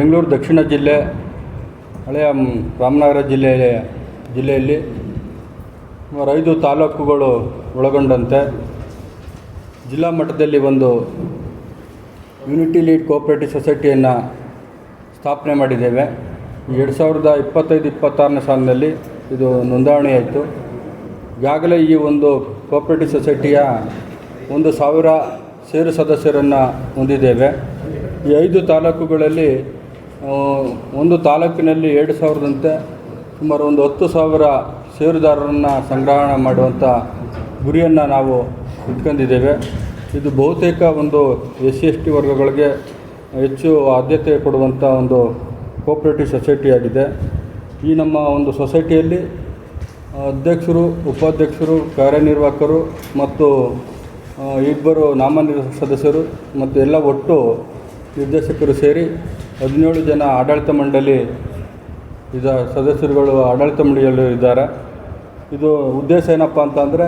ಬೆಂಗಳೂರು ದಕ್ಷಿಣ ಜಿಲ್ಲೆ ಹಳೆಯ ರಾಮನಗರ ಜಿಲ್ಲೆಯಲ್ಲಿ 5 ತಾಲೂಕುಗಳು ಒಳಗೊಂಡಂತೆ ಜಿಲ್ಲಾ ಮಟ್ಟದಲ್ಲಿ ಒಂದು ಯೂನಿಟಿ ಲೀಡ್ ಕೋಆಪರೇಟಿವ್ ಸೊಸೈಟಿಯನ್ನು ಸ್ಥಾಪನೆ ಮಾಡಿದ್ದೇವೆ. 2025-26ನೇ ಸಾಲಿನಲ್ಲಿ ಇದು ನೋಂದಣಿ ಆಯಿತು. ಈಗಾಗಲೇ ಈ ಒಂದು ಕೋಆಪರೇಟಿವ್ ಸೊಸೈಟಿಯ 1,000 ಷೇರು ಸದಸ್ಯರನ್ನು ಹೊಂದಿದ್ದೇವೆ. ಈ 5 ತಾಲೂಕುಗಳಲ್ಲಿ ಒಂದು ತಾಲೂಕಿನಲ್ಲಿ 2,000ದಂತೆ ಸುಮಾರು ಒಂದು 10,000 ಷೇರುದಾರರನ್ನು ಸಂಗ್ರಹಣೆ ಮಾಡುವಂಥ ಗುರಿಯನ್ನು ನಾವು ಇಟ್ಕೊಂಡಿದ್ದೇವೆ. ಇದು ಬಹುತೇಕ ಒಂದು SC/ST ವರ್ಗಗಳಿಗೆ ಹೆಚ್ಚು ಆದ್ಯತೆ ಕೊಡುವಂಥ ಒಂದು ಕೋಆಪರೇಟಿವ್ ಸೊಸೈಟಿಯಾಗಿದೆ. ಈ ನಮ್ಮ ಒಂದು ಸೊಸೈಟಿಯಲ್ಲಿ ಅಧ್ಯಕ್ಷರು, ಉಪಾಧ್ಯಕ್ಷರು, ಕಾರ್ಯನಿರ್ವಾಹಕರು ಮತ್ತು 2 ನಾಮನಿರ್ದೇಶಿತ ಸದಸ್ಯರು ಮತ್ತು ಎಲ್ಲ ಒಟ್ಟು ನಿರ್ದೇಶಕರು ಸೇರಿ 17 ಜನ ಆಡಳಿತ ಮಂಡಳಿ ಸದಸ್ಯರುಗಳು ಆಡಳಿತ ಮಂಡಳಿಯಲ್ಲಿ ಇದ್ದಾರೆ. ಇದು ಉದ್ದೇಶ ಏನಪ್ಪ ಅಂತಂದರೆ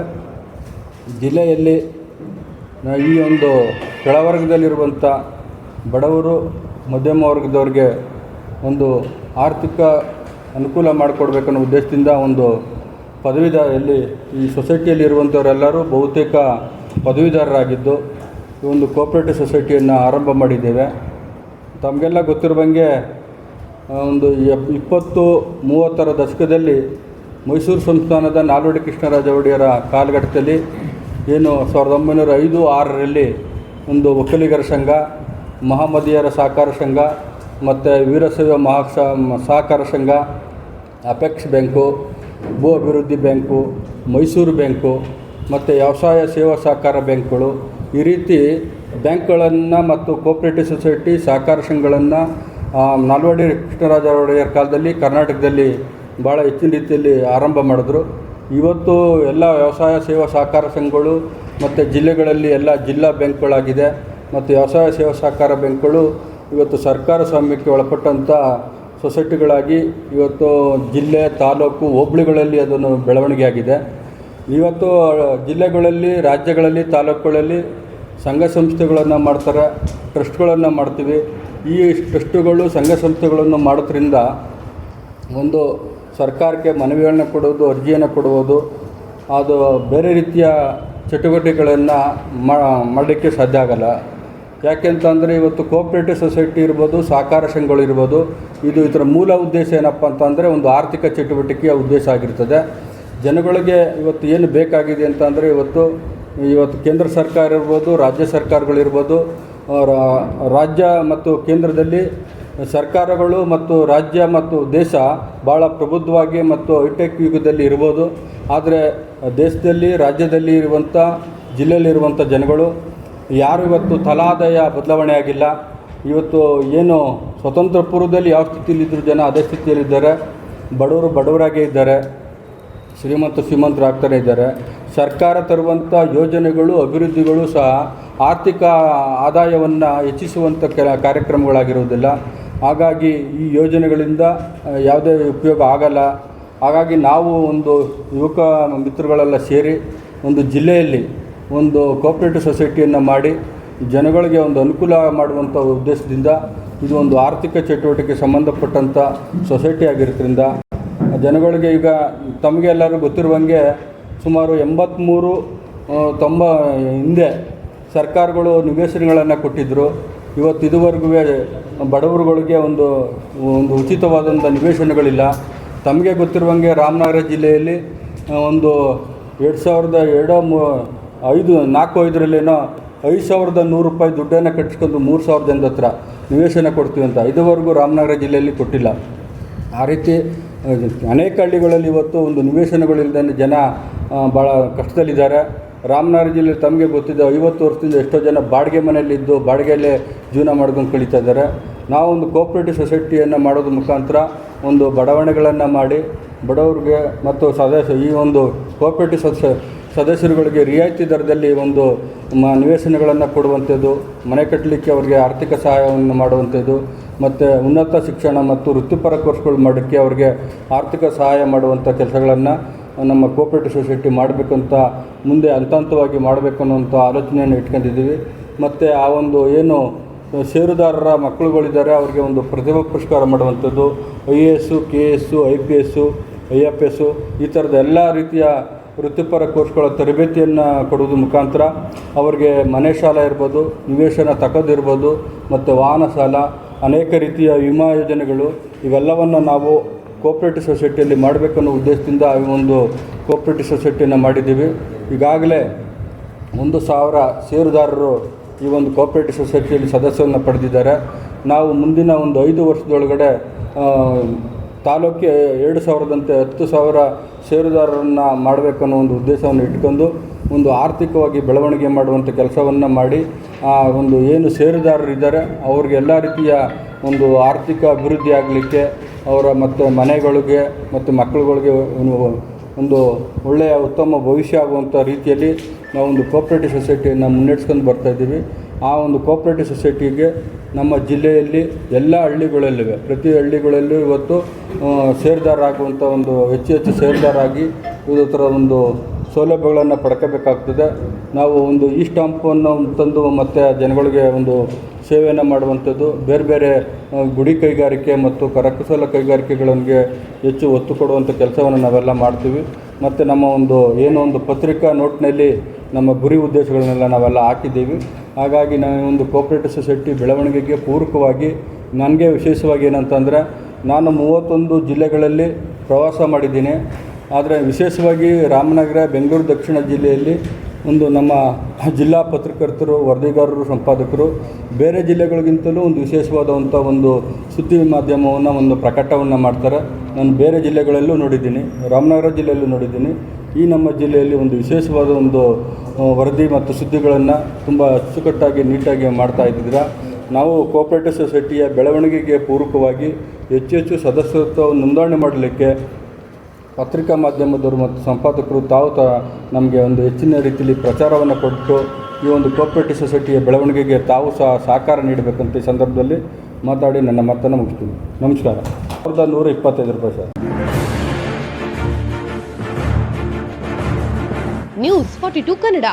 ಜಿಲ್ಲೆಯಲ್ಲಿ ಈ ಒಂದು ಕೆಳವರ್ಗದಲ್ಲಿರುವಂಥ ಬಡವರು, ಮಧ್ಯಮ ವರ್ಗದವ್ರಿಗೆ ಒಂದು ಆರ್ಥಿಕ ಅನುಕೂಲ ಮಾಡಿಕೊಡ್ಬೇಕನ್ನೋ ಉದ್ದೇಶದಿಂದ ಒಂದು ಪದವೀಧರಲ್ಲಿ ಈ ಸೊಸೈಟಿಯಲ್ಲಿ ಇರುವಂಥವರೆಲ್ಲರೂ ಬಹುತೇಕ ಪದವೀಧರರಾಗಿದ್ದು ಈ ಒಂದು ಕೋಆಪರೇಟಿವ್ ಸೊಸೈಟಿಯನ್ನು ಆರಂಭ ಮಾಡಿದ್ದೇವೆ. ತಮಗೆಲ್ಲ ಗೊತ್ತಿರುವಂಗೆ ಒಂದು 20-30ರ ದಶಕದಲ್ಲಿ ಮೈಸೂರು ಸಂಸ್ಥಾನದ ನಾಲ್ವಡಿ ಕೃಷ್ಣರಾಜ ಒಡೆಯರ ಕಾಲಘಟ್ಟದಲ್ಲಿ ಏನು 1905-6ರಲ್ಲಿ ಒಂದು ಒಕ್ಕಲಿಗರ ಸಂಘ, ಮಹಮ್ಮದೀಯರ ಸಹಕಾರ ಸಂಘ ಮತ್ತು ವೀರಶೈವ ಸಹಕಾರ ಸಂಘ, ಅಪೆಕ್ಸ್ ಬ್ಯಾಂಕು, ಭೂ ಅಭಿವೃದ್ಧಿ ಬ್ಯಾಂಕು, ಮೈಸೂರು ಬ್ಯಾಂಕು ಮತ್ತು ವ್ಯವಸಾಯ ಸೇವಾ ಸಹಕಾರ ಬ್ಯಾಂಕ್ಗಳು, ಈ ರೀತಿ ಬ್ಯಾಂಕ್ಗಳನ್ನು ಮತ್ತು ಕೋಆಪರೇಟಿವ್ ಸೊಸೈಟಿ ಸಹಕಾರ ಸಂಘಗಳನ್ನು ನಾಲ್ವಡಿ ಕೃಷ್ಣರಾಜ ಒಡೆಯರ ಕಾಲದಲ್ಲಿ ಕರ್ನಾಟಕದಲ್ಲಿ ಭಾಳ ಹೆಚ್ಚಿನ ರೀತಿಯಲ್ಲಿ ಆರಂಭ ಮಾಡಿದ್ರು. ಇವತ್ತು ಎಲ್ಲ ವ್ಯವಸಾಯ ಸೇವಾ ಸಹಕಾರ ಸಂಘಗಳು ಮತ್ತು ಜಿಲ್ಲೆಗಳಲ್ಲಿ ಎಲ್ಲ ಜಿಲ್ಲಾ ಬ್ಯಾಂಕ್ಗಳಾಗಿದೆ ಮತ್ತು ವ್ಯವಸಾಯ ಸೇವಾ ಸಹಕಾರ ಬ್ಯಾಂಕ್ಗಳು ಇವತ್ತು ಸರ್ಕಾರ ಸ್ವಾಮ್ಯಕ್ಕೆ ಒಳಪಟ್ಟಂಥ ಸೊಸೈಟಿಗಳಾಗಿ ಇವತ್ತು ಜಿಲ್ಲೆ, ತಾಲೂಕು, ಹೋಬಳಿಗಳಲ್ಲಿ ಅದನ್ನು ಬೆಳವಣಿಗೆ ಆಗಿದೆ. ಇವತ್ತು ಜಿಲ್ಲೆಗಳಲ್ಲಿ, ರಾಜ್ಯಗಳಲ್ಲಿ, ತಾಲೂಕುಗಳಲ್ಲಿ ಸಂಘ ಸಂಸ್ಥೆಗಳನ್ನು ಮಾಡ್ತಾರೆ, ಟ್ರಸ್ಟ್ಗಳನ್ನು ಮಾಡ್ತೀವಿ. ಈ ಟ್ರಸ್ಟುಗಳು, ಸಂಘ ಸಂಸ್ಥೆಗಳನ್ನು ಮಾಡೋದ್ರಿಂದ ಒಂದು ಸರ್ಕಾರಕ್ಕೆ ಮನವಿಯನ್ನು ಕೊಡುವುದು, ಅರ್ಜಿಯನ್ನು ಕೊಡುವುದು, ಅದು ಬೇರೆ ರೀತಿಯ ಚಟುವಟಿಕೆಗಳನ್ನು ಮಾಡಲಿಕ್ಕೆ ಸಾಧ್ಯ ಆಗಲ್ಲ. ಯಾಕೆಂತಂದರೆ ಇವತ್ತು ಕೋಆಪರೇಟಿವ್ ಸೊಸೈಟಿ ಇರ್ಬೋದು, ಸಹಕಾರ ಸಂಘಗಳಿರ್ಬೋದು, ಇದರ ಮೂಲ ಉದ್ದೇಶ ಏನಪ್ಪ ಅಂತಂದರೆ ಒಂದು ಆರ್ಥಿಕ ಚಟುವಟಿಕೆಯ ಉದ್ದೇಶ ಆಗಿರ್ತದೆ. ಜನಗಳಿಗೆ ಇವತ್ತು ಏನು ಬೇಕಾಗಿದೆ ಅಂತಂದರೆ ಇವತ್ತು ಕೇಂದ್ರ ಸರ್ಕಾರ ಇರ್ಬೋದು, ರಾಜ್ಯ ಸರ್ಕಾರಗಳಿರ್ಬೋದು, ರಾಜ್ಯ ಮತ್ತು ಕೇಂದ್ರದಲ್ಲಿ ಸರ್ಕಾರಗಳು ಮತ್ತು ರಾಜ್ಯ ಮತ್ತು ದೇಶ ಭಾಳ ಪ್ರಬುದ್ಧವಾಗಿ ಮತ್ತು ಹೈಟೆಕ್ ಯುಗದಲ್ಲಿ ಇರ್ಬೋದು. ಆದರೆ ದೇಶದಲ್ಲಿ, ರಾಜ್ಯದಲ್ಲಿ ಇರುವಂಥ, ಜಿಲ್ಲೆಯಲ್ಲಿರುವಂಥ ಜನಗಳು ಯಾರು ಇವತ್ತು ತಲಾದಾಯ ಬದಲಾವಣೆ ಆಗಿಲ್ಲ. ಇವತ್ತು ಏನು ಸ್ವತಂತ್ರ ಪೂರ್ವದಲ್ಲಿ ಯಾವ ಸ್ಥಿತಿಯಲ್ಲಿದ್ದರೂ ಜನ ಅದೇ ಸ್ಥಿತಿಯಲ್ಲಿದ್ದಾರೆ. ಬಡವರು ಬಡವರಾಗೇ ಇದ್ದಾರೆ, ಶ್ರೀಮಂತರು ಆಗ್ತಾನೇ ಇದ್ದಾರೆ. ಸರ್ಕಾರ ತರುವಂಥ ಯೋಜನೆಗಳು, ಅಭಿವೃದ್ಧಿಗಳು ಸಹ ಆರ್ಥಿಕ ಆದಾಯವನ್ನು ಹೆಚ್ಚಿಸುವಂಥ ಕಾರ್ಯಕ್ರಮಗಳಾಗಿರುವುದಿಲ್ಲ. ಹಾಗಾಗಿ ಈ ಯೋಜನೆಗಳಿಂದ ಯಾವುದೇ ಉಪಯೋಗ ಆಗಲ್ಲ. ಹಾಗಾಗಿ ನಾವು ಒಂದು ಯುವಕ ಮಿತ್ರಗಳೆಲ್ಲ ಸೇರಿ ಒಂದು ಜಿಲ್ಲೆಯಲ್ಲಿ ಒಂದು ಕೋಆಪರೇಟಿವ್ ಸೊಸೈಟಿಯನ್ನು ಮಾಡಿ ಜನಗಳಿಗೆ ಒಂದು ಅನುಕೂಲ ಮಾಡುವಂಥ ಉದ್ದೇಶದಿಂದ ಇದು ಒಂದು ಆರ್ಥಿಕ ಚಟುವಟಿಕೆ ಸಂಬಂಧಪಟ್ಟಂಥ ಸೊಸೈಟಿ ಆಗಿರೋದ್ರಿಂದ ಜನಗಳಿಗೆ ಈಗ ತಮಗೆಲ್ಲರೂ ಗೊತ್ತಿರುವಂಗೆ ಸುಮಾರು 83-90 ಹಿಂದೆ ಸರ್ಕಾರಗಳು ನಿವೇಶನಗಳನ್ನು ಕೊಟ್ಟಿದ್ದರು. ಇವತ್ತು ಇದುವರೆಗೂ ಬಡವರುಗಳಿಗೆ ಒಂದು ಉಚಿತವಾದಂಥ ನಿವೇಶನಗಳಿಲ್ಲ. ತಮಗೆ ಗೊತ್ತಿರುವಂಗೆ ರಾಮನಗರ ಜಿಲ್ಲೆಯಲ್ಲಿ ಒಂದು 2004-5ರಲ್ಲೇನೋ 5,100 ರೂಪಾಯಿ ದುಡ್ಡನ್ನು ಕಟ್ಟಿಸ್ಕೊಂಡು 3,000 ಜನದ ಹತ್ರ ನಿವೇಶನ ಕೊಡ್ತೀವಿ ಅಂತ ಇದುವರೆಗೂ ರಾಮನಗರ ಜಿಲ್ಲೆಯಲ್ಲಿ ಕೊಟ್ಟಿಲ್ಲ. ಆ ರೀತಿ ಅನೇಕ ಹಳ್ಳಿಗಳಲ್ಲಿ ಇವತ್ತು ಒಂದು ನಿವೇಶನಗಳಿಲ್ಲದೆ ಜನ ಭಾಳ ಕಷ್ಟದಲ್ಲಿದ್ದಾರೆ. ರಾಮನಗರ ಜಿಲ್ಲೆ ತಮಗೆ ಗೊತ್ತಿದೆ, 50 ವರ್ಷದಿಂದ ಎಷ್ಟೋ ಜನ ಬಾಡಿಗೆ ಮನೆಯಲ್ಲಿದ್ದು ಬಾಡಿಗೆಯಲ್ಲೇ ಜೀವನ ಮಾಡ್ಕೊಂಡು ಕಳೀತಾ ಇದ್ದಾರೆ. ನಾವು ಒಂದು ಕೋಆಪರೇಟಿವ್ ಸೊಸೈಟಿಯನ್ನು ಮಾಡೋದ್ರ ಮುಖಾಂತರ ಒಂದು ಬಡಾವಣೆಗಳನ್ನು ಮಾಡಿ ಬಡವರಿಗೆ ಮತ್ತು ಈ ಒಂದು ಕೋಆಪರೇಟಿವ್ ಸದಸ್ಯರುಗಳಿಗೆ ರಿಯಾಯಿತಿ ದರದಲ್ಲಿ ಒಂದು ನಿವೇಶನಗಳನ್ನು ಕೊಡುವಂಥದ್ದು, ಮನೆ ಕಟ್ಟಲಿಕ್ಕೆ ಅವರಿಗೆ ಆರ್ಥಿಕ ಸಹಾಯವನ್ನು ಮಾಡುವಂಥದ್ದು ಮತ್ತು ಉನ್ನತ ಶಿಕ್ಷಣ ಮತ್ತು ವೃತ್ತಿಪರ ಕೋರ್ಸ್ಗಳು ಮಾಡೋಕ್ಕೆ ಅವರಿಗೆ ಆರ್ಥಿಕ ಸಹಾಯ ಮಾಡುವಂಥ ಕೆಲಸಗಳನ್ನು ನಮ್ಮ ಕೋಆಪರೇಟಿವ್ ಸೊಸೈಟಿ ಮಾಡಬೇಕಂತ ಮುಂದೆ ಹಂತ ಹಂತವಾಗಿ ಮಾಡಬೇಕು ಅನ್ನೋಂಥ ಆಲೋಚನೆಯನ್ನು ಇಟ್ಕೊಂಡಿದ್ದೀವಿ. ಮತ್ತು ಆ ಒಂದು ಏನು ಷೇರುದಾರರ ಮಕ್ಕಳುಗಳಿದ್ದಾರೆ, ಅವರಿಗೆ ಒಂದು ಪ್ರತಿಭಾ ಪುರಸ್ಕಾರ ಮಾಡುವಂಥದ್ದು, IAS, KS, IPS, IFS ಈ ಥರದ ಎಲ್ಲ ರೀತಿಯ ವೃತ್ತಿಪರ ಕೋರ್ಸ್ಗಳ ತರಬೇತಿಯನ್ನು ಕೊಡುವುದ್ರ ಮುಖಾಂತರ ಅವರಿಗೆ ಮನೆ ಸಾಲ ಇರ್ಬೋದು, ನಿವೇಶನ ತಗೋದಿರ್ಬೋದು, ಮತ್ತು ವಾಹನ ಸಾಲ, ಅನೇಕ ರೀತಿಯ ವಿಮಾ ಯೋಜನೆಗಳು ಇವೆಲ್ಲವನ್ನು ನಾವು ಕೋಆಪ್ರೇಟಿವ್ ಸೊಸೈಟಿಯಲ್ಲಿ ಮಾಡಬೇಕನ್ನೋ ಉದ್ದೇಶದಿಂದ ಈ ಒಂದು ಕೋಆಪ್ರೇಟಿವ್ ಸೊಸೈಟಿಯನ್ನು ಮಾಡಿದ್ದೀವಿ. ಈಗಾಗಲೇ 1,000 ಷೇರುದಾರರು ಈ ಒಂದು ಕೋಆಪ್ರೇಟಿವ್ ಸೊಸೈಟಿಯಲ್ಲಿ ಸದಸ್ಯರನ್ನು ಪಡೆದಿದ್ದಾರೆ. ನಾವು ಮುಂದಿನ ಒಂದು 5 ವರ್ಷದೊಳಗಡೆ ತಾಲೂಕಿಗೆ 2,000ದಂತೆ 10,000 ಷೇರುದಾರರನ್ನು ಮಾಡಬೇಕನ್ನೋ ಒಂದು ಉದ್ದೇಶವನ್ನು ಇಟ್ಕೊಂಡು ಒಂದು ಆರ್ಥಿಕವಾಗಿ ಬೆಳವಣಿಗೆ ಮಾಡುವಂಥ ಕೆಲಸವನ್ನು ಮಾಡಿ ಒಂದು ಏನು ಷೇರುದಾರರಿದ್ದಾರೆ ಅವ್ರಿಗೆ ಎಲ್ಲ ರೀತಿಯ ಒಂದು ಆರ್ಥಿಕ ಅಭಿವೃದ್ಧಿ ಆಗಲಿಕ್ಕೆ, ಅವರ ಮತ್ತು ಮನೆಗಳಿಗೆ ಮತ್ತು ಮಕ್ಕಳುಗಳಿಗೆ ಒಂದು ಒಳ್ಳೆಯ ಉತ್ತಮ ಭವಿಷ್ಯ ಆಗುವಂಥ ರೀತಿಯಲ್ಲಿ ನಾವೊಂದು ಕೋಆಪ್ರೇಟಿವ್ ಸೊಸೈಟಿಯನ್ನು ಮುನ್ನಡೆಸ್ಕೊಂಡು ಬರ್ತಾಯಿದ್ದೀವಿ. ಆ ಒಂದು ಕೋಆಪ್ರೇಟಿವ್ ಸೊಸೈಟಿಗೆ ನಮ್ಮ ಜಿಲ್ಲೆಯಲ್ಲಿ ಎಲ್ಲ ಹಳ್ಳಿಗಳಲ್ಲಿವೆ, ಪ್ರತಿ ಹಳ್ಳಿಗಳಲ್ಲೂ ಇವತ್ತು ಷೇರುದಾರರಾಗುವಂಥ ಒಂದು ಹೆಚ್ಚು ಷೇರುದಾರಾಗಿ ಇದೇ ಥರ ಒಂದು ಸೌಲಭ್ಯಗಳನ್ನು ಪಡ್ಕೋಬೇಕಾಗ್ತದೆ. ನಾವು ಒಂದು ಈ ಸ್ಟಾಂಪನ್ನು ತಂದು ಮತ್ತು ಜನಗಳಿಗೆ ಒಂದು ಸೇವೆಯನ್ನು ಮಾಡುವಂಥದ್ದು, ಬೇರೆ ಬೇರೆ ಗುಡಿ ಕೈಗಾರಿಕೆ ಮತ್ತು ಕರಕುಶಲ ಕೈಗಾರಿಕೆಗಳಿಗೆ ಹೆಚ್ಚು ಒತ್ತು ಕೊಡುವಂಥ ಕೆಲಸವನ್ನು ನಾವೆಲ್ಲ ಮಾಡ್ತೀವಿ. ಮತ್ತು ನಮ್ಮ ಒಂದು ಏನೋ ಒಂದು ಪತ್ರಿಕಾ ನೋಟ್ನಲ್ಲಿ ನಮ್ಮ ಗುರಿ ಉದ್ದೇಶಗಳನ್ನೆಲ್ಲ ನಾವೆಲ್ಲ ಹಾಕಿದ್ದೀವಿ. ಹಾಗಾಗಿ ನಾವು ಒಂದು ಕೋಆಪ್ರೇಟಿವ್ ಸೊಸೈಟಿ ಬೆಳವಣಿಗೆಗೆ ಪೂರಕವಾಗಿ ನನಗೆ ವಿಶೇಷವಾಗಿ ಏನಂತಂದರೆ, ನಾನು 31 ಜಿಲ್ಲೆಗಳಲ್ಲಿ ಪ್ರವಾಸ ಮಾಡಿದ್ದೀನಿ. ಆದರೆ ವಿಶೇಷವಾಗಿ ರಾಮನಗರ, ಬೆಂಗಳೂರು ದಕ್ಷಿಣ ಜಿಲ್ಲೆಯಲ್ಲಿ ಒಂದು ನಮ್ಮ ಜಿಲ್ಲಾ ಪತ್ರಕರ್ತರು, ವರದಿಗಾರರು, ಸಂಪಾದಕರು ಬೇರೆ ಜಿಲ್ಲೆಗಳಿಗಿಂತಲೂ ಒಂದು ವಿಶೇಷವಾದಂಥ ಒಂದು ಸುದ್ದಿ ಮಾಧ್ಯಮವನ್ನು ಒಂದು ಪ್ರಕಟವನ್ನು ಮಾಡ್ತಾರೆ. ನಾನು ಬೇರೆ ಜಿಲ್ಲೆಗಳಲ್ಲೂ ನೋಡಿದ್ದೀನಿ, ರಾಮನಗರ ಜಿಲ್ಲೆಯಲ್ಲೂ ನೋಡಿದ್ದೀನಿ. ಈ ನಮ್ಮ ಜಿಲ್ಲೆಯಲ್ಲಿ ಒಂದು ವಿಶೇಷವಾದ ಒಂದು ವರದಿ ಮತ್ತು ಸುದ್ದಿಗಳನ್ನು ತುಂಬ ಅಚ್ಚುಕಟ್ಟಾಗಿ ನೀಟಾಗಿ ಮಾಡ್ತಾ ಇದ್ದೀರಾ. ನಾವು ಕೋಆಪ್ರೇಟಿವ್ ಸೊಸೈಟಿಯ ಬೆಳವಣಿಗೆಗೆ ಪೂರಕವಾಗಿ ಹೆಚ್ಚು ಸದಸ್ಯತ್ವ ನೋಂದಣಿ ಮಾಡಲಿಕ್ಕೆ ಪತ್ರಿಕಾ ಮಾಧ್ಯಮದವರು ಮತ್ತು ಸಂಪಾದಕರು ತಾವು ನಮಗೆ ಒಂದು ಹೆಚ್ಚಿನ ರೀತಿಯಲ್ಲಿ ಪ್ರಚಾರವನ್ನು ಕೊಟ್ಟು ಈ ಒಂದು ಕೋಆಪ್ರೇಟಿವ್ ಸೊಸೈಟಿಯ ಬೆಳವಣಿಗೆಗೆ ತಾವು ಸಹಕಾರ ನೀಡಬೇಕಂತ ಈ ಸಂದರ್ಭದಲ್ಲಿ ಮಾತಾಡಿ ನನ್ನ ಮಾತನ್ನು ಮುಗಿಸ್ತೀನಿ. ನಮಸ್ಕಾರ. 125 ರೂಪಾಯಿ ಸರ್. ನ್ಯೂಸ್ 42 ಕನ್ನಡ.